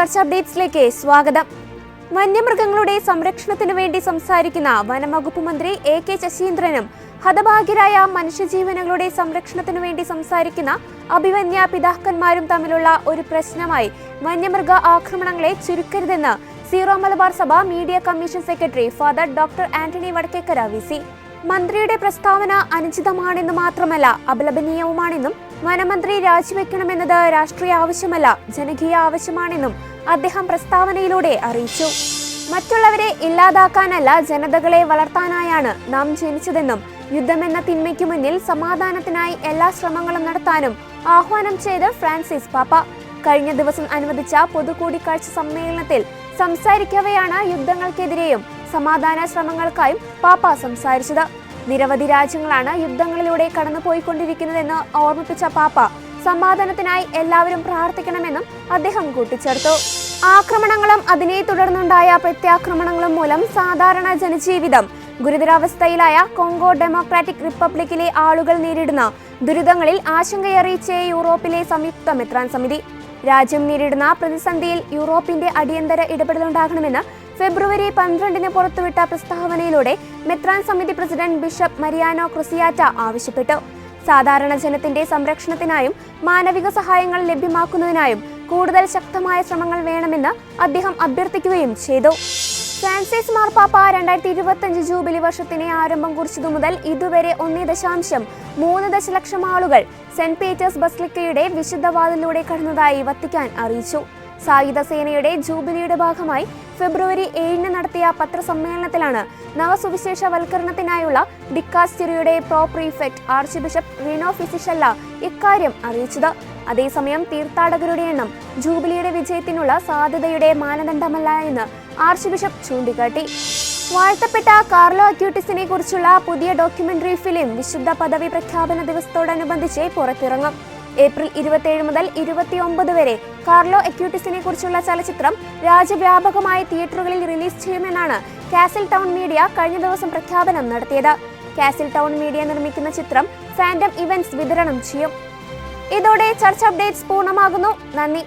ചർച്ച അപ്ഡേറ്റ്സിലേക്ക് സ്വാഗതം. വന്യമൃഗങ്ങളുടെ സംരക്ഷണത്തിനു വേണ്ടി സംസാരിക്കുന്ന വനംവകുപ്പ് മന്ത്രി AK ശശീന്ദ്രനും ഹതഭാഗ്യരായ മനുഷ്യജീവനുകളുടെ സംരക്ഷണത്തിനു വേണ്ടി സംസാരിക്കുന്ന അഭിവന്യ പിതാക്കന്മാരും തമ്മിലുള്ള ഒരു പ്രശ്നമായി വന്യമൃഗ ആക്രമണങ്ങളെ ചുരുക്കരുതെന്ന് സീറോ മലബാർ സഭ media commission secretary father doctor Antony Vadakkekara VC. മന്ത്രിയുടെ പ്രസ്താവന അനുചിതമാണെന്ന് മാത്രമല്ല അപലപനീയവുമാണെന്നും വനമന്ത്രി രാജിവെക്കണമെന്നത് രാഷ്ട്രീയ ആവശ്യമല്ല ജനകീയ ആവശ്യമാണെന്നും അദ്ദേഹം പ്രസ്താവനയിലൂടെ അറിയിച്ചു. മറ്റുള്ളവരെ ഇല്ലാതാക്കാനല്ല ജനതകളെ വളർത്താനായാണ് നാം ജനിച്ചതെന്നും യുദ്ധമെന്ന തിന്മയ്ക്കു മുന്നിൽ സമാധാനത്തിനായി എല്ലാ ശ്രമങ്ങളും നടത്താനും ആഹ്വാനം ചെയ്ത് ഫ്രാൻസിസ് പാപ്പ കഴിഞ്ഞ ദിവസം അനുവദിച്ച പൊതുകൂടിക്കാഴ്ച സമ്മേളനത്തിൽ സംസാരിക്കവെയാണ് യുദ്ധങ്ങൾക്കെതിരെയും സമാധാന ശ്രമങ്ങൾക്കായും പാപ്പ സംസാരിച്ചത്. നിരവധി രാജ്യങ്ങളാണ് യുദ്ധങ്ങളിലൂടെ കടന്നുപോയിക്കൊണ്ടിരിക്കുന്നതെന്ന് ഓർമ്മിപ്പിച്ച പാപ്പ സമാധാനത്തിനായി എല്ലാവരും പ്രാർത്ഥിക്കണമെന്നും അദ്ദേഹം കൂട്ടിച്ചേർത്തു. ആക്രമണങ്ങളും അതിനെ തുടർന്നുണ്ടായ പ്രത്യാക്രമണങ്ങളും മൂലം സാധാരണ ജനജീവിതം ഗുരുതരാവസ്ഥയിലായ കോങ്കോ ഡെമോക്രാറ്റിക് റിപ്പബ്ലിക്കിലെ ആളുകൾ നേരിടുന്ന ദുരിതങ്ങളിൽ ആശങ്കയറിയിച്ച യൂറോപ്പിലെ സംയുക്ത മെത്രാൻ സമിതി രാജ്യം നേരിടുന്ന പ്രതിസന്ധിയിൽ യൂറോപ്പിന്റെ അടിയന്തര ഇടപെടലുണ്ടാകണമെന്ന് ഫെബ്രുവരി 12 പുറത്തുവിട്ട പ്രസ്താവനയിലൂടെ മെത്രാൻ സമിതി പ്രസിഡന്റ് ബിഷപ്പ് മരിയാനോ ക്രുസിയാറ്റ ആവശ്യപ്പെട്ടു. സാധാരണ ജനത്തിന്റെ സംരക്ഷണത്തിനായും മാനവിക സഹായങ്ങൾ ലഭ്യമാക്കുന്നതിനായും കൂടുതൽ ശക്തമായ ശ്രമങ്ങൾ വേണമെന്ന് അദ്ദേഹം അഭ്യർത്ഥിക്കുകയും ചെയ്തു. ഫ്രാൻസിസ് മാർപ്പാപ്പ 2025 ജൂബിലി വർഷത്തിന് ആരംഭം കുറിച്ചതു മുതൽ ഇതുവരെ 1.3 ദശലക്ഷം ആളുകൾ സെന്റ് പീറ്റേഴ്സ് ബസിലിക്കയുടെ വിശുദ്ധ വാതിലിലൂടെ കടന്നതായി വത്തിക്കാൻ അറിയിച്ചു. സായുധ സേനയുടെ ജൂബിലിയുടെ ഭാഗമായി ഫെബ്രുവരി 7 നടത്തിയ പത്രസമ്മേളനത്തിലാണ് നവസുവിശേഷവൽക്കരണത്തിനായുള്ള ഡിക്കാസ്റ്ററിയുടെ പ്രീഫെക്ട് ആർച്ച് ബിഷപ്പ് റീനോ ഫിസിഷല്ല ഇക്കാര്യം അറിയിച്ചത്. അതേസമയം തീർത്ഥാടകരുടെ എണ്ണം ജൂബിലിയുടെ വിജയത്തിനുള്ള സാധ്യതയുടെ മാനദണ്ഡമല്ല എന്ന് ആർച്ച് ബിഷപ്പ് ചൂണ്ടിക്കാട്ടി. വാഴ്ത്തപ്പെട്ട കാർലോ അക്യൂട്ടിസിനെ കുറിച്ചുള്ള പുതിയ ഡോക്യുമെന്ററി ഫിലിം വിശുദ്ധ പദവി പ്രഖ്യാപന ദിവസത്തോടനുബന്ധിച്ച് പുറത്തിറങ്ങും. ഏപ്രിൽ 27 മുതൽ 29 വരെ കാർലോ അക്യൂട്ടിസിനെ കുറിച്ചുള്ള ചലച്ചിത്രം രാജ്യവ്യാപകമായി തിയേറ്ററുകളിൽ റിലീസ് ചെയ്യുമെന്നാണ് കാസിൽ ടൗൺ മീഡിയ കഴിഞ്ഞ ദിവസം പ്രഖ്യാപനം നടത്തിയത്. കാസിൽ ടൗൺ മീഡിയ നിർമ്മിക്കുന്ന ചിത്രം ഫാൻഡം ഇവന്റ്സ് വിതരണം ചെയ്യും. ഇതോടെ ചർച്ച അപ്ഡേറ്റ്സ് പൂർണ്ണമാകുന്നു. നന്ദി.